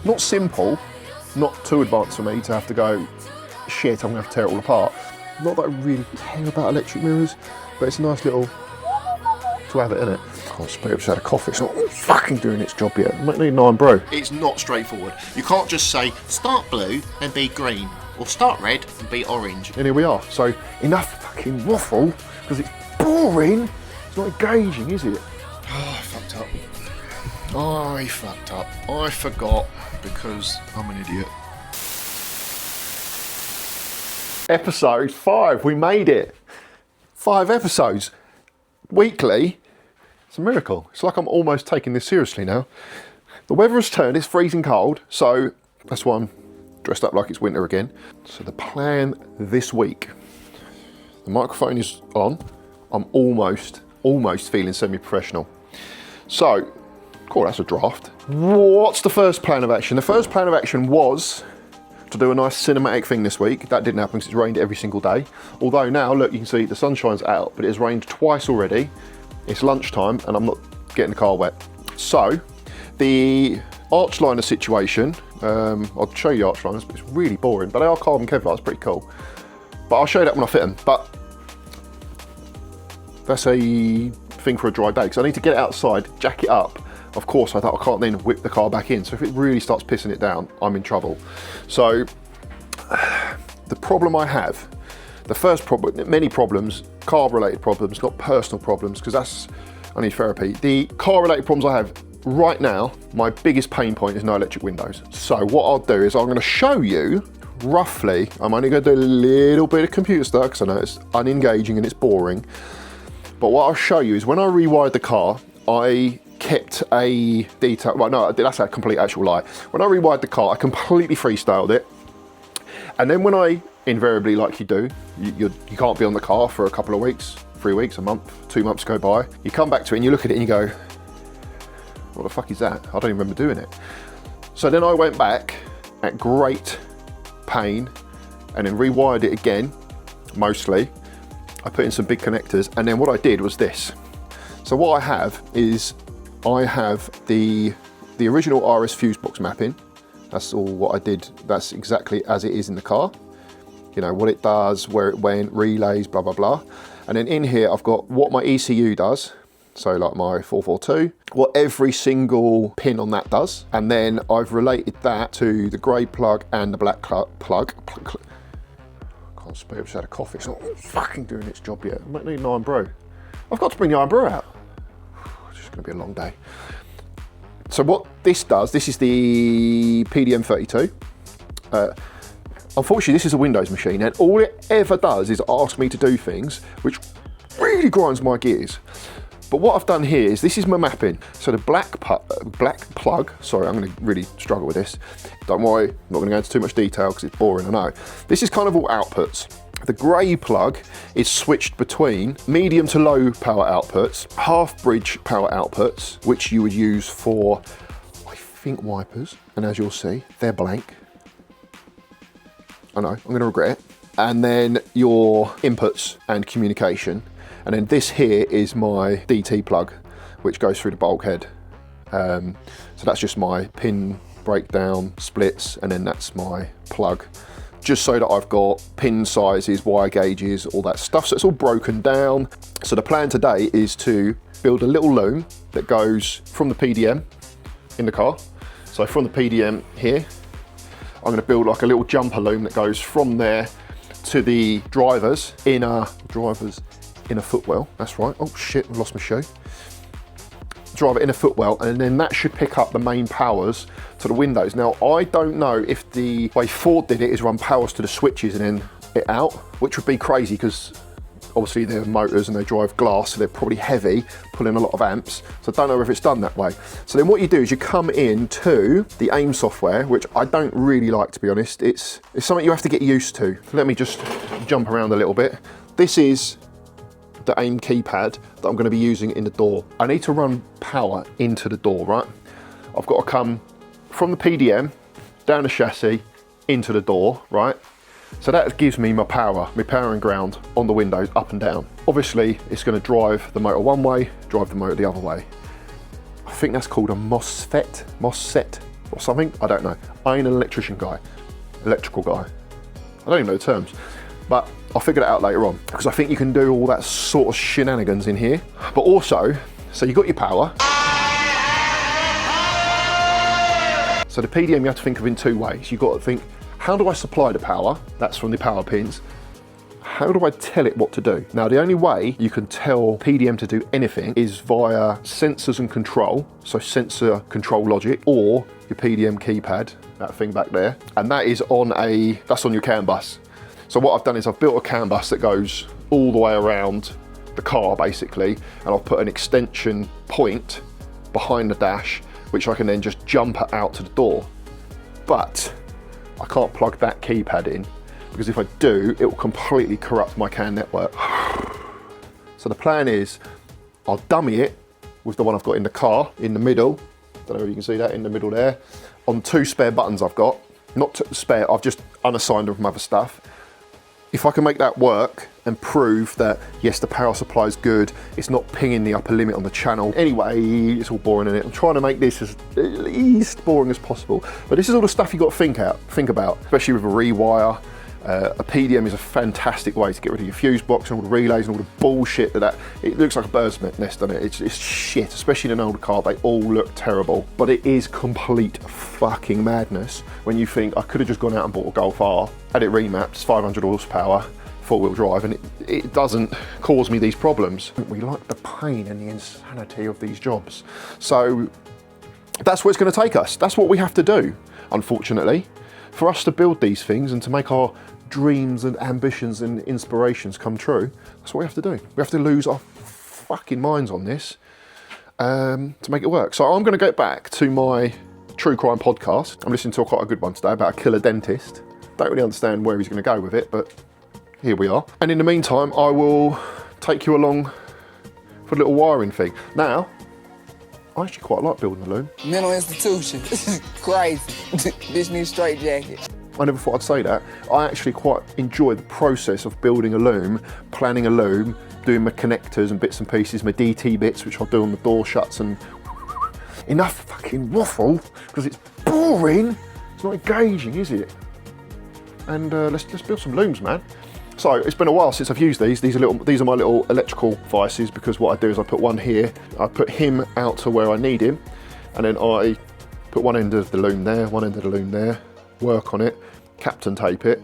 Not simple, not too advanced for me to have to go, shit, I'm gonna have to tear it all apart. Not that I really care about electric mirrors, but it's a nice little to have it, isn't it? Can't speak, I've just had a coffee, it's not fucking doing its job yet. Might need 9 bro. It's not straightforward. You can't just say, start blue and be green, or start red and be orange. And here we are. So enough fucking waffle, because it's boring. It's not engaging, is it? Oh, I fucked up. I forgot because I'm an idiot. Episode 5, we made it. 5 episodes. Weekly. It's a miracle. It's like I'm almost taking this seriously now. The weather has turned, it's freezing cold, so that's why I'm dressed up like it's winter again. So the plan this week, the microphone is on. I'm almost feeling semi-professional. So, cool, that's a draft. What's the first plan of action? The first plan of action was to do a nice cinematic thing this week. That didn't happen because it's rained every single day. Although now, look, you can see the sunshine's out, but it has rained twice already. It's lunchtime and I'm not getting the car wet. So, the arch liner situation, I'll show you the arch liners, but it's really boring, but they are carbon Kevlar, it's pretty cool. But I'll show you that when I fit them. But that's a thing for a dry day, because I need to get it outside, jack it up. Of course, I can't then whip the car back in. So if it really starts pissing it down, I'm in trouble. So the problem I have, the first problem, many problems, car-related problems, not personal problems, because I need therapy. The car-related problems I have right now, my biggest pain point is no electric windows. So what I'll do is I'm going to show you roughly, I'm only going to do a little bit of computer stuff because I know it's unengaging and it's boring. But what I'll show you is when I rewired the car, I kept a detail, well no, that's a complete actual lie. When I rewired the car, I completely freestyled it. And then when I, invariably like you do, you can't be on the car for a couple of weeks, 3 weeks, a month, 2 months go by. You come back to it and you look at it and you go, what the fuck is that? I don't even remember doing it. So then I went back at great pain and then rewired it again, mostly. I put in some big connectors, and then what I did was this. So what I have is, I have the original RS fuse box mapping. That's all what I did. That's exactly as it is in the car. You know, what it does, where it went, relays, blah, blah, blah. And then in here, I've got what my ECU does. So like my 442, what every single pin on that does. And then I've related that to the grey plug and the black plug. Can't speak, I've just had a coffee. It's not fucking doing its job yet. I might need an iron brew. I've got to bring the iron brew out. It's just gonna be a long day. So what this does, this is the PDM32. Unfortunately, this is a Windows machine, and all it ever does is ask me to do things, which really grinds my gears. But what I've done here is, this is my mapping. So the black plug, sorry, I'm gonna really struggle with this. Don't worry, I'm not gonna go into too much detail because it's boring, I know. This is kind of all outputs. The grey plug is switched between medium to low power outputs, half bridge power outputs, which you would use for, I think, wipers. And as you'll see, they're blank. I know, I'm gonna regret it. And then your inputs and communication. And then this here is my DT plug, which goes through the bulkhead. So that's just my pin breakdown, splits, and then that's my plug. Just so that I've got pin sizes, wire gauges, all that stuff. So it's all broken down. So the plan today is to build a little loom that goes from the PDM in the car. So from the PDM here, I'm gonna build like a little jumper loom that goes from there to the driver's inner footwell. That's right. Oh shit, I've lost my shoe. Driver inner footwell, and then that should pick up the main powers to the windows. Now, I don't know if the way Ford did it is run powers to the switches and then it out, which would be crazy because obviously they're motors and they drive glass, so they're probably heavy, pulling a lot of amps. So I don't know if it's done that way. So then what you do is you come into the AIM software, which I don't really like, to be honest. It's something you have to get used to. Let me just jump around a little bit. This is the AIM keypad that I'm going to be using in the door. I need to run power into the door, right? I've got to come from the PDM, down the chassis, into the door, right? So that gives me my power and ground on the windows, up and down. Obviously, it's going to drive the motor one way, drive the motor the other way. I think that's called a MOSFET, or something. I don't know. I ain't an electrical guy. I don't even know the terms. But I'll figure it out later on, because I think you can do all that sort of shenanigans in here. But also, so you've got your power. So the PDM you have to think of in two ways. You've got to think, how do I supply the power? That's from the power pins. How do I tell it what to do? Now, the only way you can tell PDM to do anything is via sensors and control. So sensor control logic, or your PDM keypad, that thing back there. And that is that's on your CAN bus. So what I've done is I've built a CAN bus that goes all the way around the car basically, and I've put an extension point behind the dash, which I can then just jump out to the door. But I can't plug that keypad in, because if I do, it will completely corrupt my CAN network. So the plan is, I'll dummy it with the one I've got in the car, in the middle. Don't know if you can see that in the middle there. On 2 spare buttons I've got. Not spare, I've just unassigned them from other stuff. If I can make that work and prove that, yes, the power supply is good, it's not pinging the upper limit on the channel. Anyway, it's all boring in it. I'm trying to make this as least boring as possible. But this is all the stuff you've got to think about, especially with a rewire. A PDM is a fantastic way to get rid of your fuse box and all the relays and all the bullshit that it looks like a bird's nest, doesn't it? It's shit, especially in an older car. They all look terrible, but it is complete fucking madness when you think, I could have just gone out and bought a Golf R, had it remapped, 500 horsepower, 4-wheel drive, and it doesn't cause me these problems. We like the pain and the insanity of these jobs. So that's where it's going to take us. That's what we have to do, unfortunately. For us to build these things and to make our dreams and ambitions and inspirations come true, that's what we have to do. We have to lose our fucking minds on this to make it work. So I'm going to go back to my true crime podcast. I'm listening to quite a good one today about a killer dentist. Don't really understand where he's going to go with it, but here we are. And in the meantime, I will take you along for a little wiring thing. Now, I actually quite like building a loom. Mental institution. This is crazy. This new straight jacket. I never thought I'd say that. I actually quite enjoy the process of building a loom, planning a loom, doing my connectors and bits and pieces, my DT bits, which I'll do on the door shuts, and enough fucking waffle, because it's boring. It's not engaging, is it? And let's build some looms, man. So it's been a while since I've used these. These are my little electrical vices, because what I do is I put one here, I put him out to where I need him, and then I put one end of the loom there, one end of the loom there, work on it, captain tape it.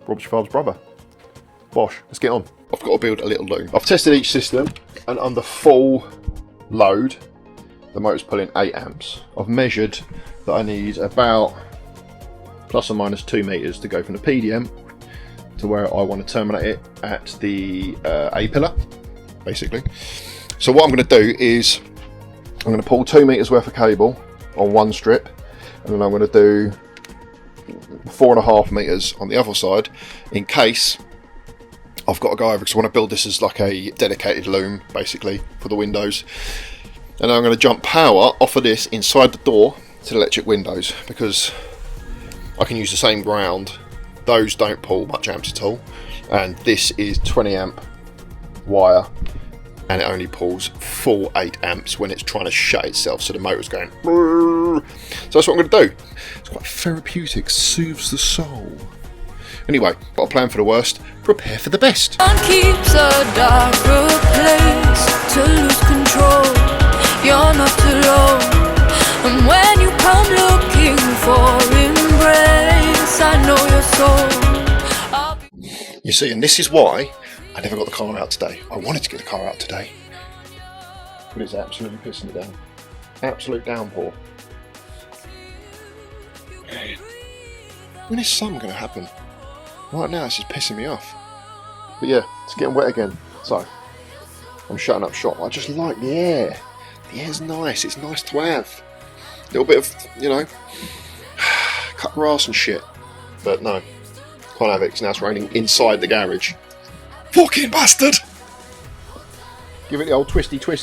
Rob's your father's brother. Bosh, let's get on. I've got to build a little loom. I've tested each system, and under full load, the motor's pulling 8 amps. I've measured that I need about plus or minus 2 meters to go from the PDM to where I want to terminate it at the A pillar, basically. So what I'm going to do is I'm going to pull 2 meters worth of cable on one strip, and then I'm going to do 4.5 meters on the other side, in case I've got to go over, because I want to build this as like a dedicated loom, basically, for the windows. And I'm going to jump power off of this inside the door to the electric windows, because I can use the same ground. Those don't pull much amps at all, and this is 20 amp wire, and it only pulls full 8 amps when it's trying to shut itself, so the motor's going brrr. So that's what I'm going to do. It's quite therapeutic, soothes the soul. Anyway, got a plan for the worst, prepare for the best. Keeps a darker place to lose control. You're not alone, and when you come looking for embrace, I know your soul. You see, and this is why I never got the car out today. I wanted to get the car out today, but it's absolutely pissing it down. Absolute downpour. Man, when is sun going to happen? Right now, it's just pissing me off. But yeah, it's getting wet again, so I'm shutting up shop. I just like the air. The air's nice. It's nice to have. A little bit of, you know, cut grass and shit. But no, can't have it because now it's raining inside the garage. Fucking bastard! Give it the old twisty. Cut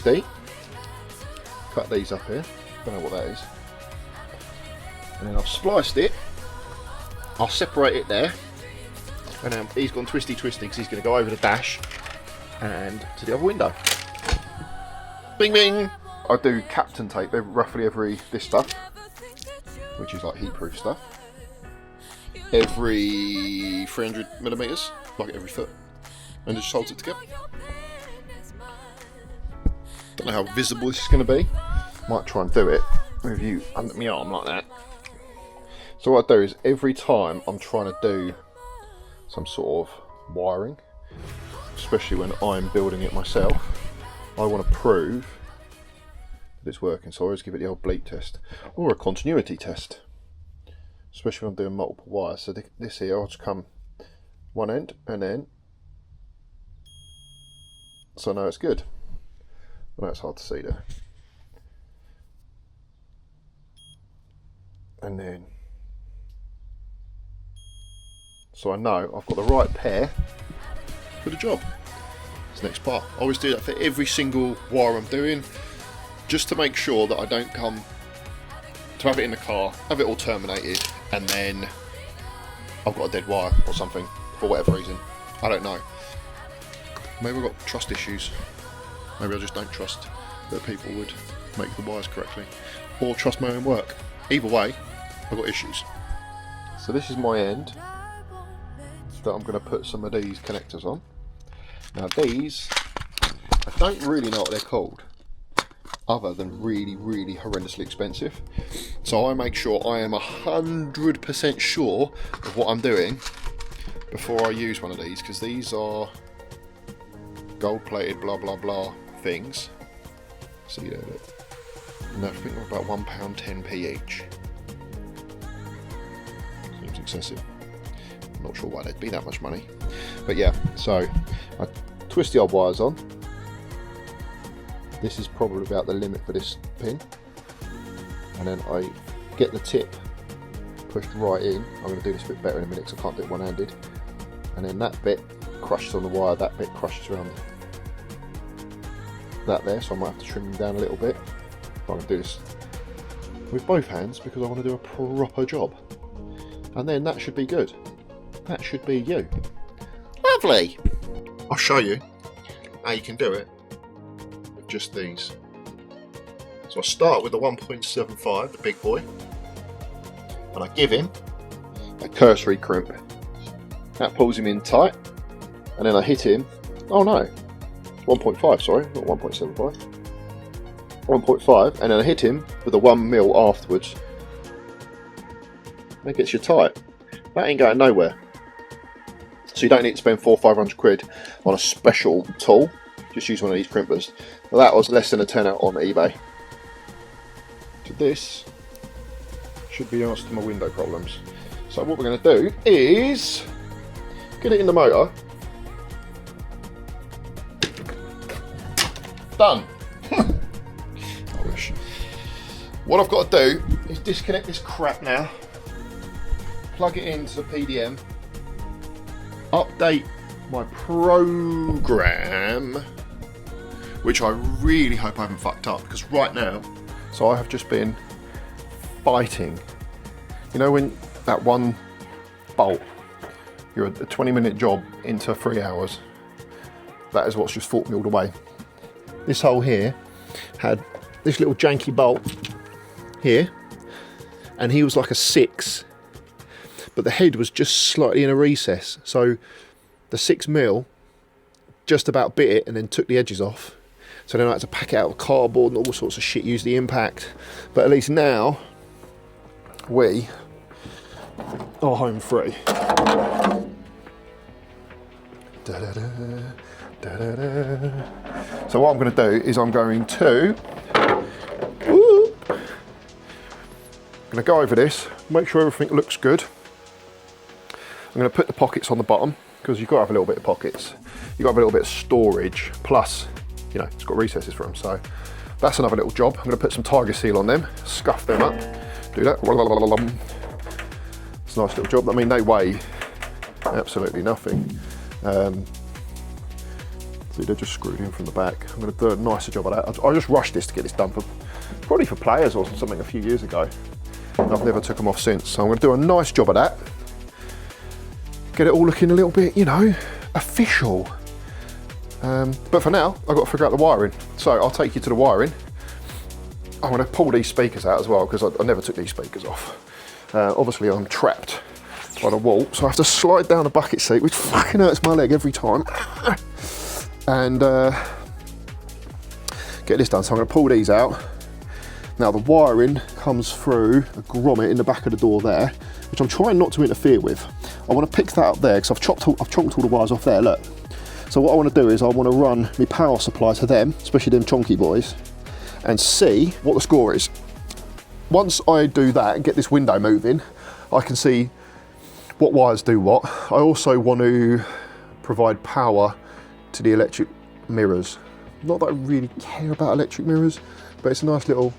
these up here. Don't know what that is. And then I've spliced it. I'll separate it there. And then he's gone twisty because he's going to go over the dash and to the other window. Bing bing! I do Captain tape roughly every, this stuff, which is like heat proof stuff, every 300 millimeters, like every foot, and just solds it together. Don't know how visible this is going to be. Might try and do it with you under my arm like that. So what I do is every time I'm trying to do some sort of wiring, especially when I'm building it myself, I want to prove that it's working. So I always give it the old bleep test or a continuity test, especially when I'm doing multiple wires. So this here, I'll just come one end and then, so I know it's good. I know it's hard to see there. And then, so I know I've got the right pair for the job. It's the next part. I always do that for every single wire I'm doing, just to make sure that I don't come to have it in the car, have it all terminated, and then I've got a dead wire or something for whatever reason. I don't know. Maybe I've got trust issues. Maybe I just don't trust that people would make the wires correctly, or trust my own work. Either way, I've got issues. So this is my end that I'm going to put some of these connectors on. Now these, I don't really know what they're called, other than really horrendously expensive. So I make sure I am 100% sure of what I'm doing before I use one of these, because these are gold-plated blah blah blah things. See there, look. And I think they're about £1.10p each. Seems excessive. I'm not sure why they'd be that much money, but yeah. So I twist the old wires on. This is probably about the limit for this pin, and then I get the tip pushed right in. I'm going to do this a bit better in a minute because I can't do it one-handed. And then that bit crushes on the wire, that bit crushes around that there, so I might have to trim them down a little bit. I'm going to do this with both hands because I want to do a proper job. And then that should be good. That should be you. Lovely! I'll show you how you can do it with just these. So I start with the 1.75, the big boy, and I give him a cursory crimp. That pulls him in tight, and then I hit him, oh no, 1.5, sorry, not 1.75, 1.5, and then I hit him with a 1mm afterwards. That gets you tight. That ain't going nowhere. So you don't need to spend 400 or 500 quid on a special tool, just use one of these crimpers. Well, that was less than a tenner on eBay. So this should be the answer to my window problems. So what we're going to do is get it in the motor. Done. I wish. What I've got to do is disconnect this crap now, plug it into the PDM, update my program, which I really hope I haven't fucked up, because right now, so I have just been fighting. You know when that one bolt, you're a 20-minute job into 3 hours, that is what's just fought me all the way. This hole here had this little janky bolt here, and he was like a 6, but the head was just slightly in a recess, so the 6mm just about bit it and then took the edges off. So then I had to pack it out of cardboard and all sorts of shit, use the impact. But at least now we are home free. So what I'm going to do is I'm going to go over this, make sure everything looks good. I'm going to put the pockets on the bottom, because you've got to have a little bit of pockets. You've got to have a little bit of storage, plus, you know, it's got recesses for them, so that's another little job. I'm going to put some tiger seal on them, scuff them up, do that. It's a nice little job. I mean, they weigh absolutely nothing. See, they're just screwed in from the back. I'm going to do a nicer job of that. I just rushed this to get this done, probably for players or something a few years ago. I've never took them off since, so I'm going to do a nice job of that. Get it all looking a little bit, you know, official. But for now, I've got to figure out the wiring. So I'll take you to the wiring I'm going to pull these speakers out as well because I never took these speakers off. Obviously I'm trapped by the wall, so I have to slide down the bucket seat, which fucking hurts my leg every time. And get this done. So I'm going to pull these out. Now the wiring comes through a grommet in the back of the door there, which I'm trying not to interfere with. I want to pick that up there because I've chonked all the wires off there, look. So what I want to do is I want to run my power supply to them, especially them chonky boys, and see what the score is. Once I do that and get this window moving, I can see what wires do what. I also want to provide power to the electric mirrors. Not that I really care about electric mirrors, but it's a nice little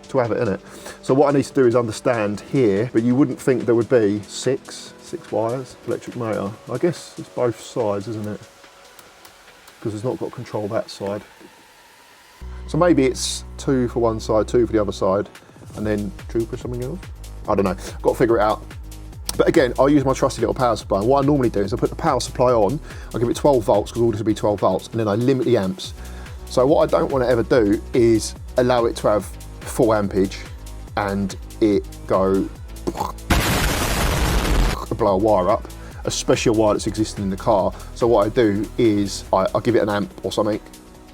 to have it in it. So what I need to do is understand here, but you wouldn't think there would be six wires, electric motor. I guess it's both sides, isn't it? Because it's not got control that side. So maybe it's 2 for one side, 2 for the other side, and then 2 for something else. I don't know, got to figure it out. But again, I'll use my trusty little power supply. And what I normally do is I put the power supply on, I give it 12 volts, because all this will be 12 volts, and then I limit the amps. So what I don't want to ever do is allow it to have full ampage and it go blow a wire up, especially a wire that's existing in the car. So what I do is I give it an amp or something,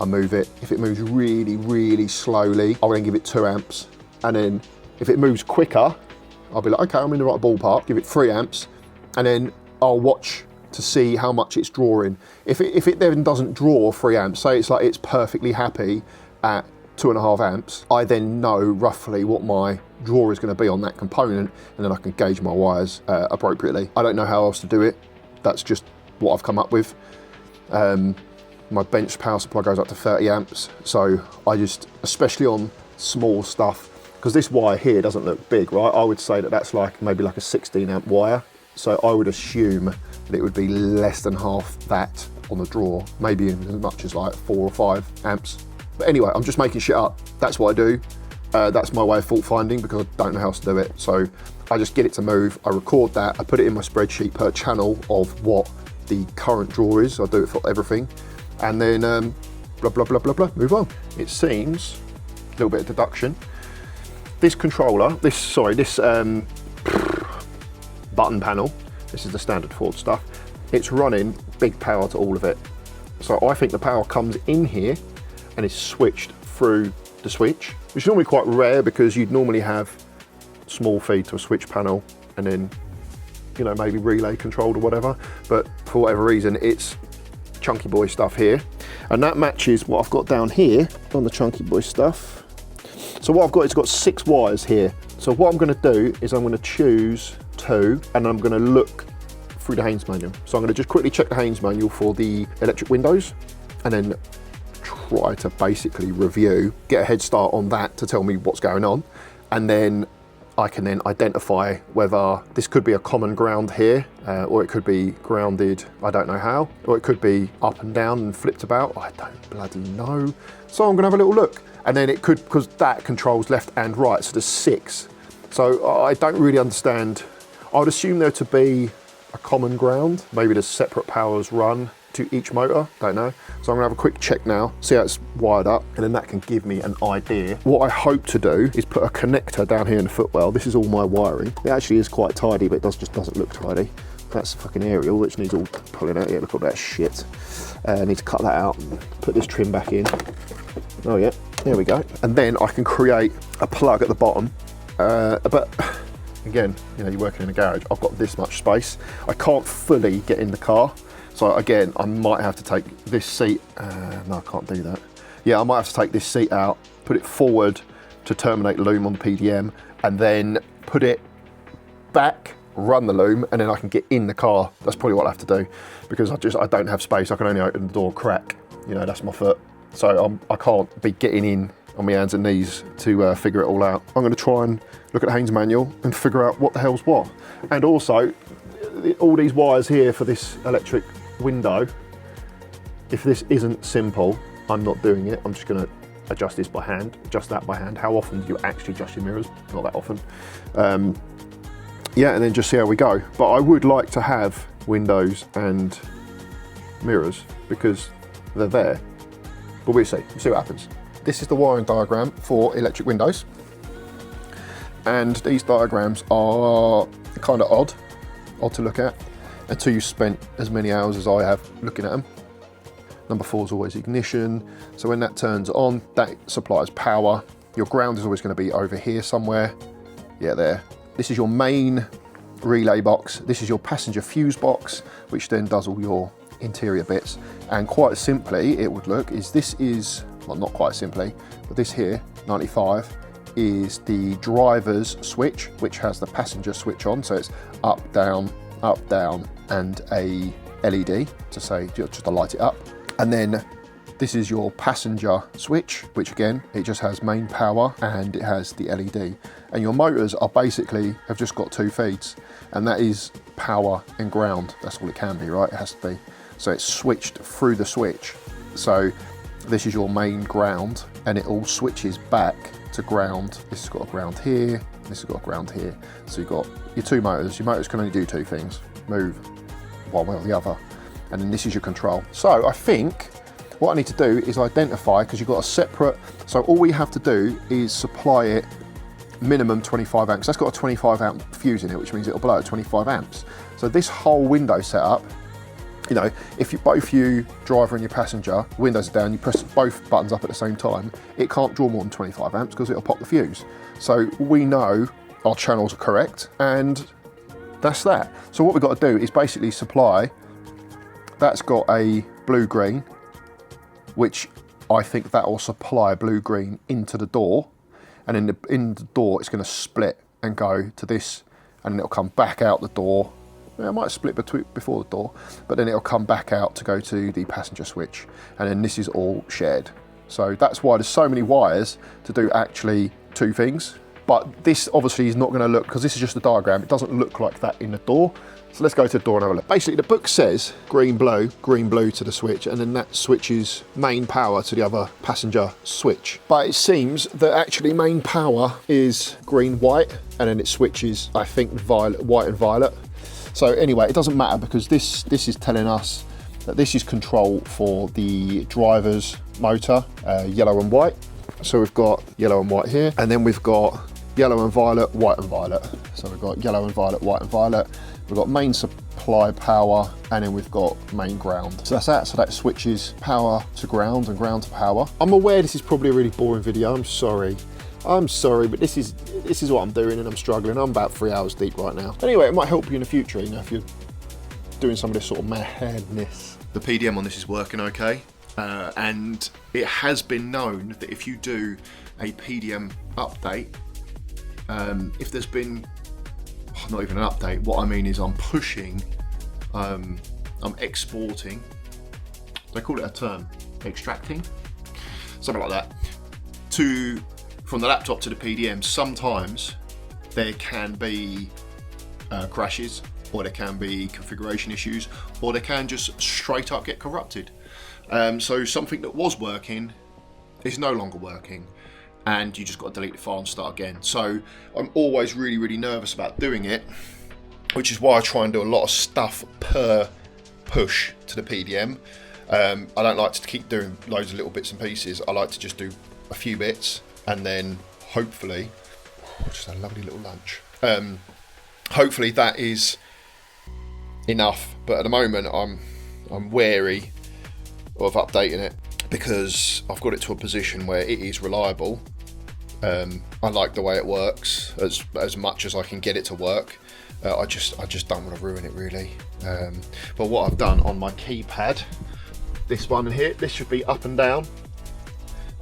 I move it. If it moves really, really slowly, I'll then give it 2 amps. And then if it moves quicker, I'll be like, okay, I'm in the right ballpark, give it 3 amps, and then I'll watch to see how much it's drawing. If it then doesn't draw 3 amps, say it's like it's perfectly happy at 2.5 amps, I then know roughly what my draw is going to be on that component, and then I can gauge my wires appropriately. I don't know how else to do it. That's just what I've come up with. My bench power supply goes up to 30 amps, so I just, especially on small stuff, because this wire here doesn't look big, right? I would say that that's like maybe like a 16 amp wire. So I would assume that it would be less than half that on the draw, maybe as much as like 4 or 5 amps. But anyway, I'm just making shit up. That's what I do. That's my way of fault finding because I don't know how else to do it. So I just get it to move, I record that, I put it in my spreadsheet per channel of what the current draw is. I do it for everything. And then blah, blah, blah, blah, blah, move on. It seems, a little bit of deduction, this controller, this button panel, this is the standard Ford stuff, it's running big power to all of it. So I think the power comes in here and is switched through the switch, which is normally quite rare because you'd normally have small feed to a switch panel and then, you know, maybe relay controlled or whatever. But for whatever reason, it's chunky boy stuff here. And that matches what I've got down here on the chunky boy stuff. So what I've got is got 6 wires here. So what I'm going to do is I'm going to choose 2 and I'm going to look through the Haynes manual. So I'm going to just quickly check the Haynes manual for the electric windows and then try to basically review, get a head start on that to tell me what's going on. And then I can then identify whether this could be a common ground here or it could be grounded, I don't know how, or it could be up and down and flipped about, I don't bloody know. So I'm gonna have a little look. And then it could, because that controls left and right, so there's 6. So I don't really understand. I would assume there to be a common ground, maybe there's separate powers run to each motor, don't know. So I'm gonna have a quick check now, see how it's wired up, and then that can give me an idea. What I hope to do is put a connector down here in the footwell. This is all my wiring. It actually is quite tidy, but it just doesn't look tidy. That's the fucking aerial, which needs all pulling out. Yeah, look at that shit. I need to cut that out and put this trim back in. Oh yeah, there we go. And then I can create a plug at the bottom. But again, you know, you're working in a garage. I've got this much space. I can't fully get in the car. So again, I might have to take this seat, no, I can't do that. Yeah, I might have to take this seat out, put it forward to terminate Loom on the PDM, and then put it back, run the Loom, and then I can get in the car. That's probably what I have to do, because I don't have space. I can only open the door crack. You know, that's my foot. So I can't be getting in on my hands and knees to figure it all out. I'm gonna try and look at the Haynes manual and figure out what the hell's what. And also, all these wires here for this electric window, if this isn't simple, I'm not doing it. I'm just going to adjust this by hand, adjust that by hand. How often do you actually adjust your mirrors? Not that often. Yeah, and then just see how we go. But I would like to have windows and mirrors because they're there. But we'll see what happens. this is the wiring diagram for electric windows. And these diagrams are kind of odd to look at until you spent as many hours as I have looking at them. Number 4 is always ignition. So when that turns on, that supplies power. Your ground is always going to be over here somewhere. Yeah, there. This is your main relay box. This is your passenger fuse box, which then does all your interior bits. And quite simply, it would look is this is, well, not quite simply, but this here, 95, is the driver's switch, which has the passenger switch on. So it's up, down, and a LED to say, just to light it up. And then this is your passenger switch, which again, it just has main power and it has the LED. And your motors are basically, have just got 2 feeds, and that is power and ground. That's all it can be, right? It has to be. So it's switched through the switch. So this is your main ground, and it all switches back to ground. This has got a ground here, this has got a ground here. So you've got your 2 motors. Your motors can only do 2 things, move one way or the other. And then this is your control. So I think what I need to do is identify, because you've got a separate, so all we have to do is supply it minimum 25 amps. That's got a 25 amp fuse in it, which means it'll blow at 25 amps. So this whole window setup, you know, if you, both you driver and your passenger, windows are down, you press both buttons up at the same time, it can't draw more than 25 amps because it'll pop the fuse. So we know our channels are correct, and that's that. So what we've got to do is basically supply, that's got a blue-green, which I think that will supply blue-green into the door, and in the door it's going to split and go to this, and then it'll come back out the door. It might split before the door, but then it'll come back out to go to the passenger switch, and then this is all shared. So that's why there's so many wires to do actually 2 things. But this obviously is not going to look, because this is just a diagram, it doesn't look like that in the door. So let's go to the door and have a look. Basically the book says green blue to the switch, and then that switches main power to the other passenger switch. But it seems that actually main power is green white, and then it switches, I think, violet, white and violet. So anyway, it doesn't matter, because this is telling us that this is control for the driver's motor, yellow and white. So we've got yellow and white here, and then we've got yellow and violet, white and violet. So we've got yellow and violet, white and violet. We've got main supply power, and then we've got main ground. So that's that. So that switches power to ground and ground to power. I'm aware this is probably a really boring video. I'm sorry, but this is what I'm doing, and I'm struggling. I'm about 3 hours deep right now. Anyway, it might help you in the future, you know, if you're doing some of this sort of madness. The PDM on this is working okay. And it has been known that if you do a PDM update, if there's been, not even an update, what I mean is I'm pushing, I'm exporting, they call it a term, extracting, something like that, from the laptop to the PDM. Sometimes there can be crashes, or there can be configuration issues, or they can just straight up get corrupted. So something that was working is no longer working, and you just got to delete the file and start again. So I'm always really, really nervous about doing it, which is why I try and do a lot of stuff per push to the PDM. I don't like to keep doing loads of little bits and pieces. I like to just do a few bits, and then hopefully, just a lovely little lunch. Hopefully that is enough, but at the moment I'm wary of updating it, because I've got it to a position where it is reliable. I like the way it works as much as I can get it to work. I just don't want to ruin it, really. But what I've done on my keypad, this one here, this should be up and down,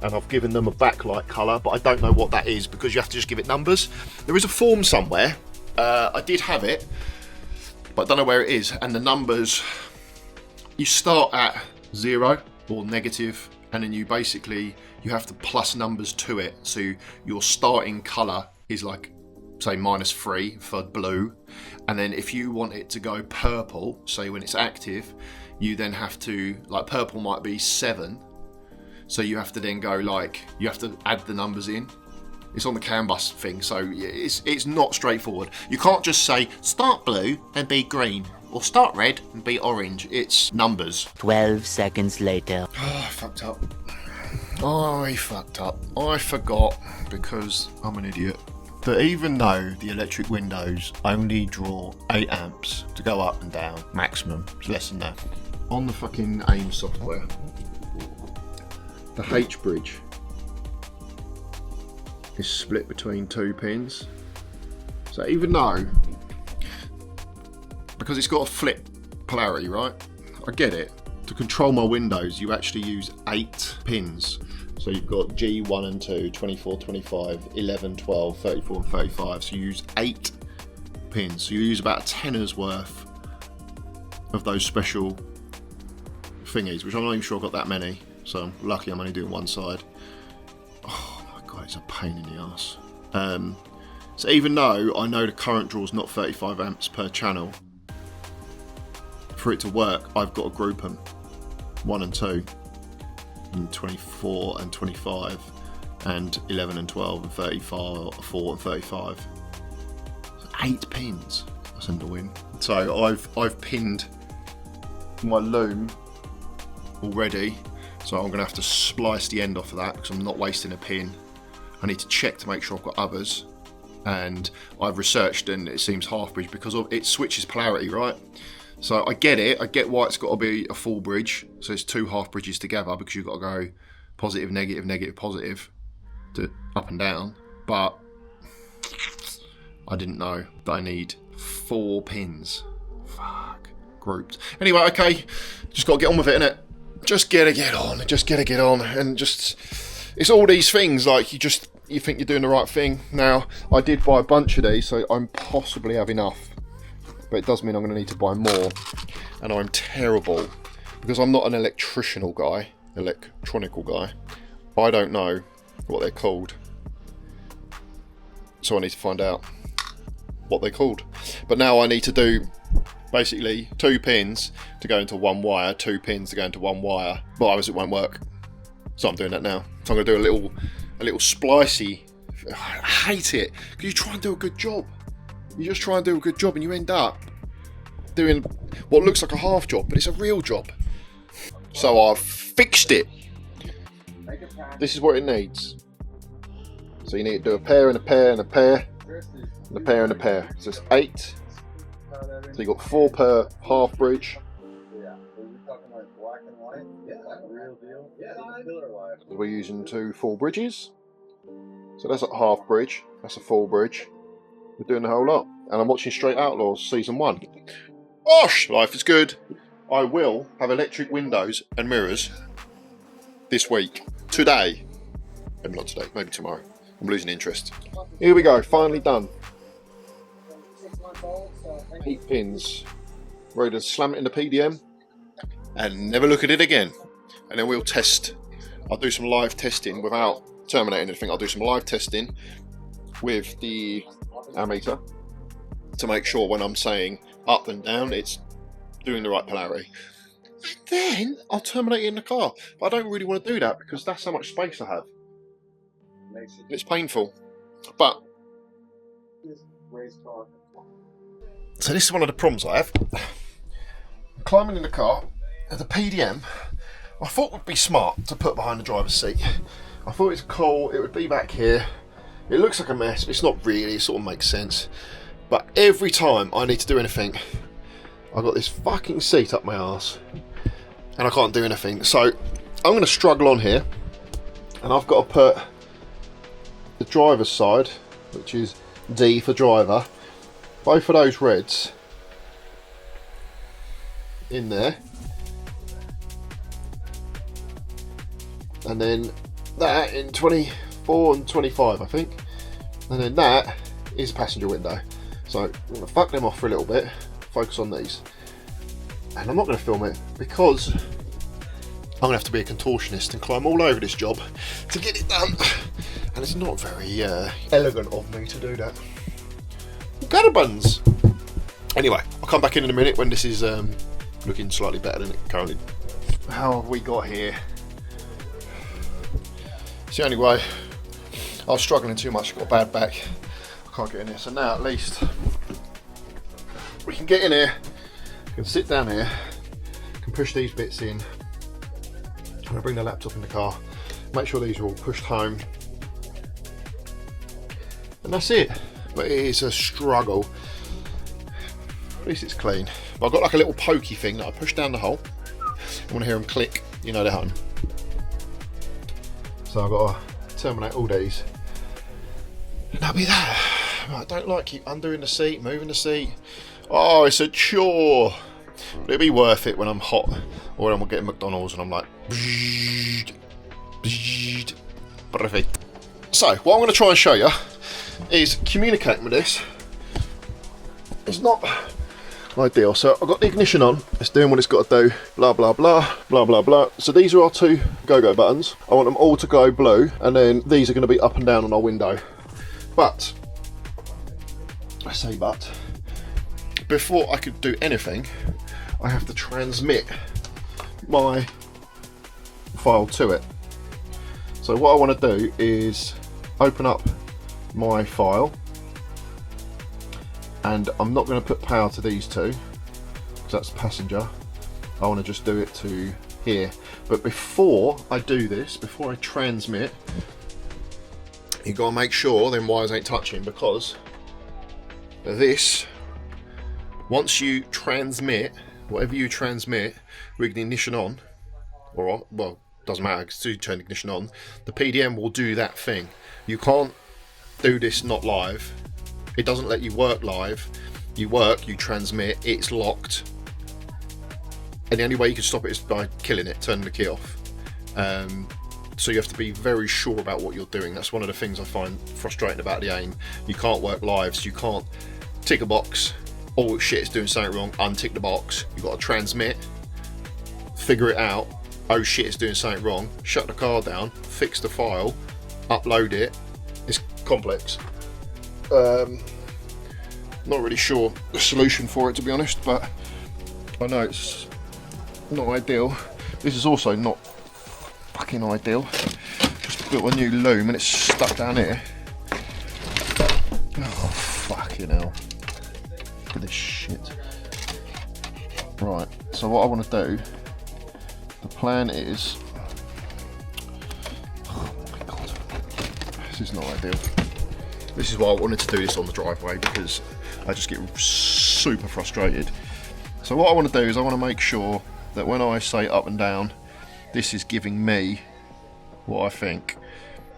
and I've given them a backlight colour, but I don't know what that is, because you have to just give it numbers. There is a form somewhere, I did have it, but I don't know where it is. And the numbers, you start at 0 or negative, and then you have to plus numbers to it. So your starting colour is like, say, -3 for blue, and then if you want it to go purple, say when it's active, you then have to, like, purple might be 7, so you have to then go, like, you have to add the numbers in. It's on the CAN bus thing, so it's not straightforward. You can't just say start blue and be green, or start red and be orange. It's numbers. 12 seconds later. Oh, I fucked up. I fucked up. I forgot, because I'm an idiot, that even though the electric windows only draw 8 amps to go up and down, maximum, it's less than that. On the fucking AIM software, the H bridge is split between 2 pins. So even though, because it's got a flip polarity, right? I get it. To control my windows, you actually use 8 pins. So you've got G, 1 and 2, 24, 25, 11, 12, 34 and 35. So you use 8 pins. So you use about a tenner's worth of those special thingies, which I'm not even sure I've got that many. So I'm lucky I'm only doing one side. Oh my God, it's a pain in the ass. So even though I know the current draw is not 35 amps per channel, for it to work, I've got to group them 1 and 2, and 24 and 25, and 11 and 12, and 34 and 35. So 8 pins. That's annoying. So I've pinned my loom already. So I'm going to have to splice the end off of that because I'm not wasting a pin. I need to check to make sure I've got others. And I've researched, and it seems half bridge because it switches polarity, right? So I get it. I get why it's got to be a full bridge. So it's 2 half bridges together because you've got to go positive, negative, negative, positive to up and down. But I didn't know that I need 4 pins. Fuck. Grouped. Anyway, okay. Just got to get on with it, innit? Just gotta get on. Just gotta get on. And just, it's all these things, like you think you're doing the right thing. Now, I did buy a bunch of these, so I'm possibly have enough. But it does mean I'm going to need to buy more, and I'm terrible because I'm not an electronical guy. I don't know what they're called, so I need to find out what they're called. But now I need to do basically 2 pins to go into 1 wire, 2 pins to go into 1 wire. But otherwise it won't work, so I'm doing that now. So I'm going to do a little splicey. I hate it because you try and do a good job. You just try and do a good job and you end up doing what looks like a half job, but it's a real job. So I've fixed it. This is what it needs. So you need to do a pair and a pair and a pair and a pair and a pair. So it's 8. So you've got 4 per half bridge. We're using 2 full bridges. So that's a half bridge. That's a full bridge. We're doing the whole lot. And I'm watching Straight Outlaws Season 1. Osh! Life is good. I will have electric windows and mirrors this week. Today. Maybe not today, maybe tomorrow. I'm losing interest. Here we go, finally done. 8 pins. Ready to slam it in the PDM and never look at it again. And then we'll test. I'll do some live testing without terminating anything. I'll do some live testing with the ammeter to make sure when I'm saying up and down it's doing the right polarity. And then I'll terminate it in the car. But I don't really want to do that because that's how much space I have. It's painful. But so this is one of the problems I have. Climbing in the car, the PDM I thought would be smart to put behind the driver's seat. I thought it's cool, it would be back here. It looks like a mess, but it's not really, it sort of makes sense. But every time I need to do anything, I've got this fucking seat up my arse and I can't do anything. So I'm going to struggle on here, and I've got to put the driver's side, which is D for driver, both of those reds in there, and then that in 24 and 25 I think, and then that is passenger window. So I'm going to fuck them off for a little bit, focus on these, and I'm not going to film it because I'm going to have to be a contortionist and climb all over this job to get it done, and it's not very elegant of me to do that. Gutter buns! Anyway, I'll come back in a minute when this is looking slightly better than it currently. How have we got here? It's the only way. I was struggling too much, got a bad back. I can't get in here, so now at least we can get in here, can sit down here, can push these bits in. I'm going to bring the laptop in the car Make sure these are all pushed home. And that's it. But it is a struggle. At least it's clean. But I've got like a little pokey thing that I push down the hole. I want to hear them click, you know they're home. So I've got to terminate all these. And that'll be that. I don't like keep undoing the seat, moving the seat. Oh, it's a chore. But it'll be worth it when I'm hot or when I'm getting McDonald's and I'm like, perfect. So what I'm going to try and show you is communicating with this. It's not ideal. So I've got the ignition on, it's doing what it's got to do, blah blah blah blah blah blah. So these are our two go-go buttons. I want them all to go blue, and then these are going to be up and down on our window. But I say but before I could do anything, I have to transmit my file to it. So what I want to do is open up my file, and I'm not going to put power to these two because that's passenger. I want to just do it to here. But before I do this, before I transmit, you've got to make sure them wires ain't touching, because this, once you transmit, whatever you transmit with the ignition on, or on, well, doesn't matter because you turn ignition on, the PDM will do that thing. You can't do this not live. It doesn't let you work live. You work, you transmit, it's locked. And the only way you can stop it is by killing it, turning the key off. So you have to be very sure about what you're doing. That's one of the things I find frustrating about the AIM. You can't work live, so you can't tick a box, oh shit, it's doing something wrong, untick the box. You've got to transmit, figure it out, oh shit, it's doing something wrong, shut the car down, fix the file, upload it. It's complex. Not really sure the solution for it, to be honest, but I know it's not ideal. This is also not fucking ideal. Just built a new loom and it's stuck down here. Oh fucking hell. Look at this shit. Right, so what I want to do, the plan is, oh my god, this is not ideal. This is why I wanted to do this on the driveway, because I just get super frustrated. So what I want to do is I want to make sure that when I say up and down, this is giving me what I think.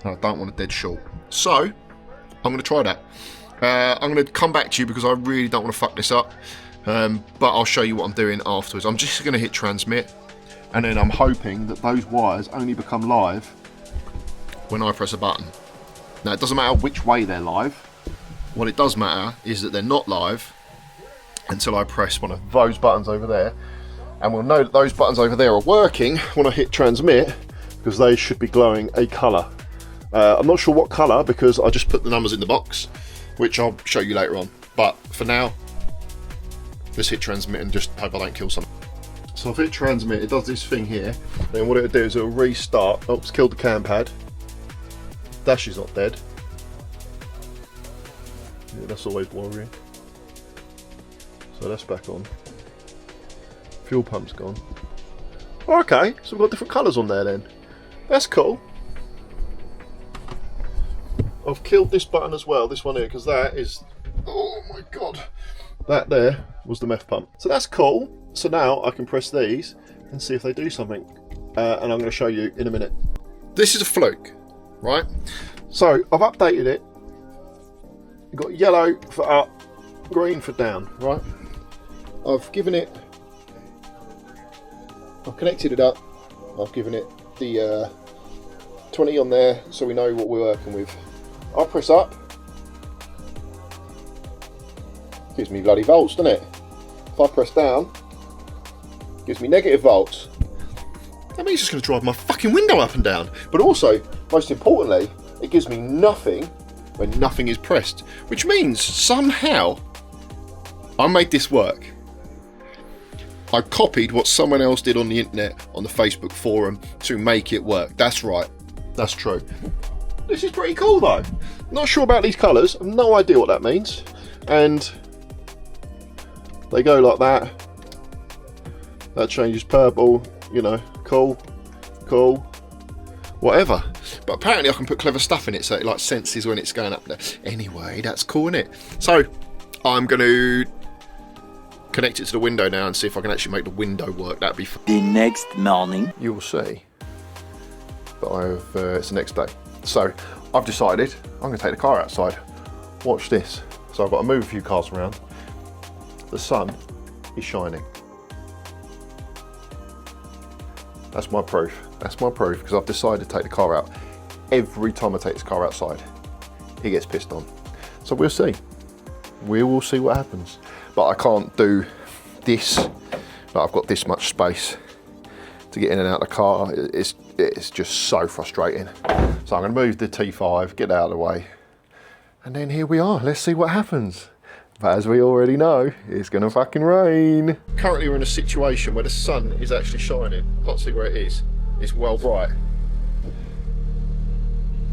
I don't want a dead short. So I'm going to try that. I'm going to come back to you because I really don't want to fuck this up. But I'll show you what I'm doing afterwards. I'm just going to hit transmit, and then I'm hoping that those wires only become live when I press a button. Now it doesn't matter which way they're live. What it does matter is that they're not live until I press one of those buttons over there, and we'll know that those buttons over there are working when I hit transmit, because they should be glowing a colour. I'm not sure what colour because I just put the numbers in the box, which I'll show you later on. But for now, let's hit transmit and just hope I don't kill something. So if I hit transmit, it does this thing here. Then what it'll do is it'll restart. Oh, it's killed the cam pad. Dash is not dead. Yeah, that's always worrying. So that's back on. Fuel pump's gone. Okay, so we've got different colours on there then. That's cool. I've killed this button as well, this one here, because that is, oh my god, that there was the meth pump. So that's cool. So now I can press these and see if they do something. And I'm going to show you in a minute. This is a fluke, right? So I've updated it. You've got yellow for up, green for down, right? I've given it, I've connected it up. I've given it the 20 on there so we know what we're working with. I'll press up. Gives me bloody volts, doesn't it? If I press down, gives me negative volts. That means it's going to drive my fucking window up and down. But also, most importantly, it gives me nothing when nothing is pressed. Which means, somehow, I made this work. I copied what someone else did on the internet, on the Facebook forum, to make it work. That's right. That's true. This is pretty cool though. Not sure about these colours. I've no idea what that means. And they go like that. That changes purple. You know, cool. Cool. whatever. But apparently I can put clever stuff in it so it like senses when it's going up there. Anyway, that's cool, innit? So I'm going to connect it to the window now and see if I can actually make the window work. That'd be fun. The next morning. You will see that it's the next day. So I've decided I'm going to take the car outside. Watch this. So I've got to move a few cars around. The sun is shining. That's my proof. That's my proof, because I've decided to take the car out. Every time I take this car outside, it gets pissed on. So we'll see. We will see what happens. But I can't do this. Like, I've got this much space to get in and out of the car. It's just so frustrating. So I'm going to move the T5, get out of the way, and then here we are. Let's see what happens. But as we already know, it's going to fucking rain. Currently we're in a situation where the sun is actually shining. Can't see where it is. It's well bright.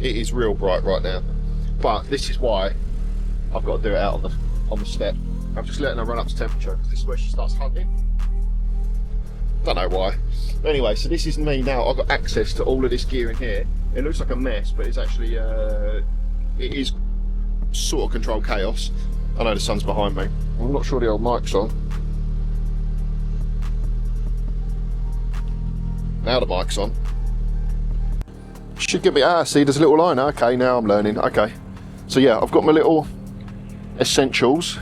It is real bright right now. But this is why I've got to do it out on the step. I'm just letting her run up to temperature, because this is where she starts hunting. Don't know why. But anyway, so this is me now. I've got access to all of this gear in here. It looks like a mess, but it's actually, it is sort of controlled chaos. I know the sun's behind me. I'm not sure the old mic's on. Now the mic's on. Should give me, see there's a little line. Okay, now I'm learning. Okay. So yeah, I've got my little essentials,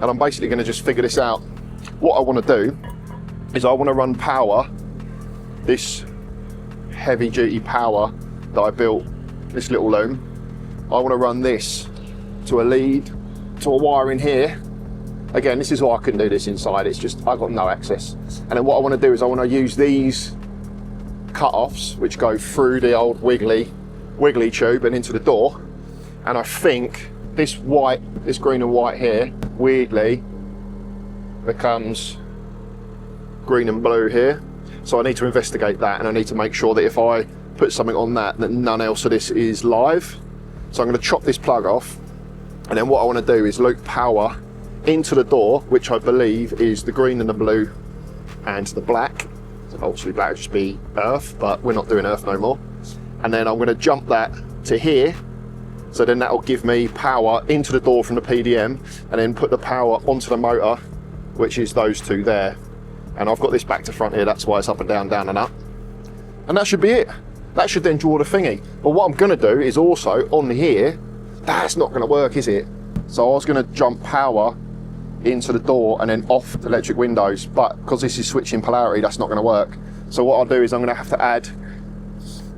and I'm basically going to just figure this out. What I want to do is I want to run power, this heavy duty power that I built, this little loom. I want to run this to a lead, to a wire in here. Again, this is why I couldn't do this inside. It's just I've got no access. And then what I want to do is I want to use these cut-offs which go through the old wiggly tube and into the door. And I think this green and white here weirdly becomes green and blue here. So I need to investigate that, and I need to make sure that if I put something on that none else of this is live. So I'm going to chop this plug off. And then what I want to do is loop power into the door, which I believe is the green and the blue and the black. So obviously black would just be earth, but we're not doing earth no more. And then I'm going to jump that to here. So then that will give me power into the door from the PDM, and then put the power onto the motor, which is those two there. And I've got this back to front here, that's why it's up and down, down and up. And that should be it. That should then draw the thingy. But what I'm going to do is also on here, that's not going to work, is it? So I was going to jump power into the door and then off the electric windows, but because this is switching polarity, that's not going to work. So what I'll do is I'm going to have to add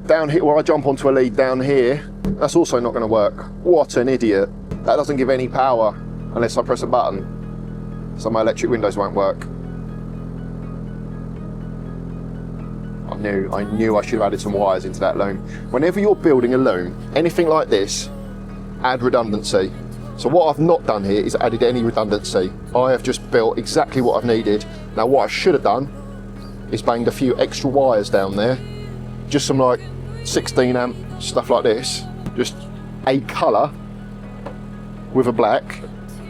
down here, where I jump onto a lead down here, that's also not going to work. What an idiot. That doesn't give any power unless I press a button. So my electric windows won't work. I knew I should have added some wires into that loom. Whenever you're building a loom, anything like this, add redundancy. So what I've not done here is added any redundancy. I have just built exactly what I've needed. Now what I should have done is banged a few extra wires down there. Just some like 16 amp stuff like this. Just a colour with a black.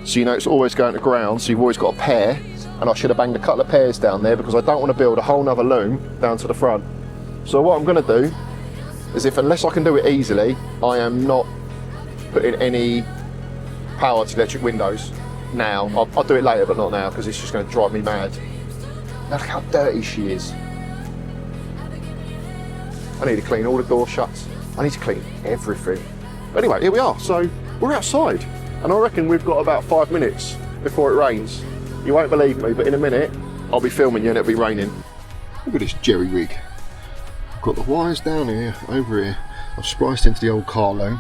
So you know it's always going to ground, so you've always got a pair. And I should have banged a couple of pairs down there because I don't want to build a whole nother loom down to the front. So what I'm going to do is, unless I can do it easily, I am not putting any power to electric windows now. I'll do it later, but not now, because it's just going to drive me mad. Now look how dirty she is. I need to clean all the door shuts. I need to clean everything. But anyway, here we are. So we're outside, and I reckon we've got about 5 minutes before it rains. You won't believe me, but in a minute I'll be filming you and it'll be raining. Look at this jerry rig. I've got the wires down here, over here. I've spliced into the old car loom.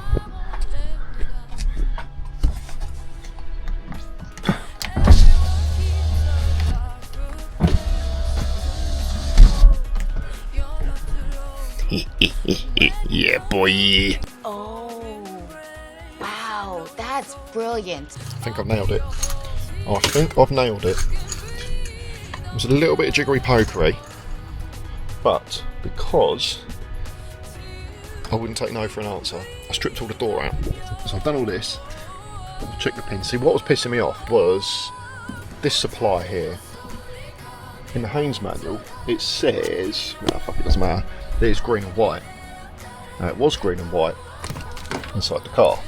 Yeah, boy. Oh, wow, that's brilliant. I think I've nailed it. I think I've nailed it. It was a little bit of jiggery pokery, but because I wouldn't take no for an answer, I stripped all the door out. So I've done all this. Check the pins. See, what was pissing me off was this supply here. In the Haynes manual, it says, fuck it, doesn't matter, there's green and white. Now it was green and white inside the car,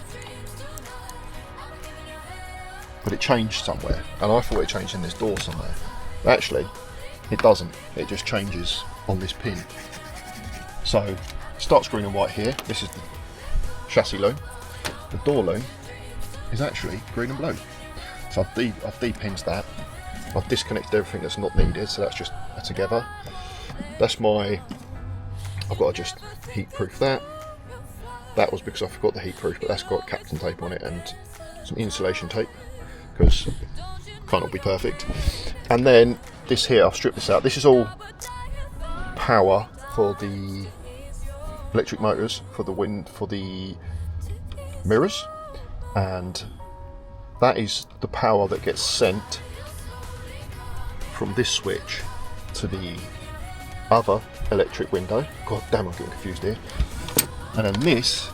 but it changed somewhere, and I thought it changed in this door somewhere. But actually, it doesn't. It just changes on this pin. So it starts green and white here. This is the chassis loom. The door loom is actually green and blue. So I've de-pinned that. I've disconnected everything that's not needed, so that's just together. That's my, I've got to just heat proof that. That was because I forgot the heat proof, but that's got Captain tape on it and some insulation tape, because can't all be perfect. And then this here, I've stripped this out. This is all power for the electric motors, for the wind, for the mirrors, and that is the power that gets sent from this switch to the other electric window. God damn, I'm getting confused here. And then this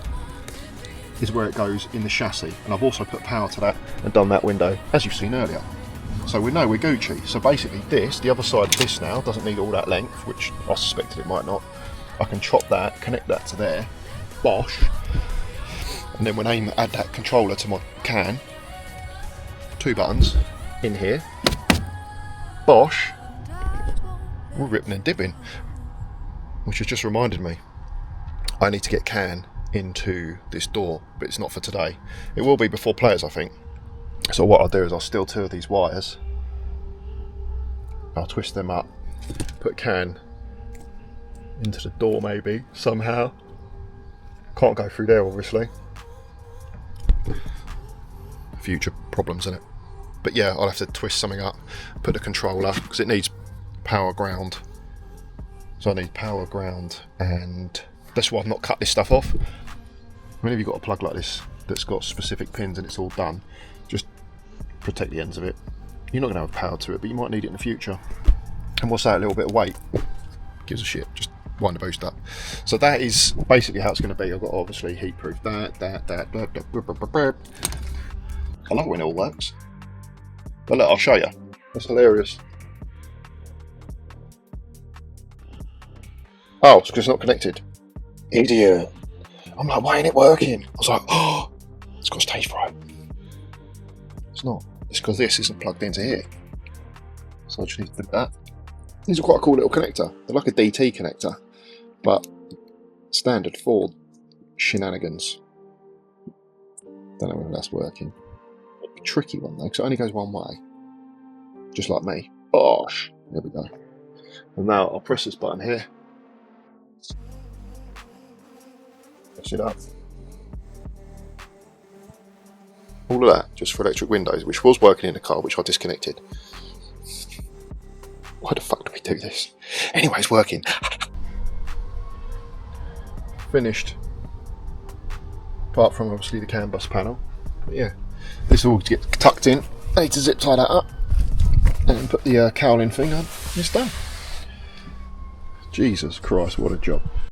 is where it goes in the chassis, and I've also put power to that and done that window, as you've seen earlier. So we know we're Gucci. So basically this, the other side of this now, doesn't need all that length, which I suspected it might not. I can chop that, connect that to there, bosh, and then when I add that controller to my can, 2 buttons in here, bosh, we're ripping and dipping. Which has just reminded me, I need to get can into this door, but it's not for today. It will be before players, I think. So what I'll do is I'll steal 2 of these wires, I'll twist them up, put can into the door maybe, somehow. Can't go through there obviously. Future problems in it. But yeah, I'll have to twist something up, put the controller, because it needs power ground. So I need power ground, and that's why I've not cut this stuff off. Whenever you've got a plug like this that's got specific pins and it's all done, just protect the ends of it. You're not going to have power to it, but you might need it in the future. And what's that, a little bit of weight? Gives a shit, just wind the boost up. So that is basically how it's going to be. I've got obviously heat proof that. I love it when it all works. But look, I'll show you. That's hilarious. Oh, it's because it's not connected. Idiot. I'm like, why ain't it working? I was like, oh, it's got stage fright. It's not. It's because this isn't plugged into here. So I just need to do that. These are quite a cool little connector. They're like a DT connector, but standard for shenanigans. Don't know whether that's working. Tricky one though, because it only goes one way. Just like me. Bosh. There we go. And now I'll press this button here. Press it up. All of that just for electric windows, which was working in the car, which I disconnected. Why the fuck do we do this? Anyway, it's working. Finished. Apart from obviously the CAN bus panel. But yeah, this all gets tucked in. I need to zip tie that up and put the cowling thing on. It's done. Jesus Christ, what a job.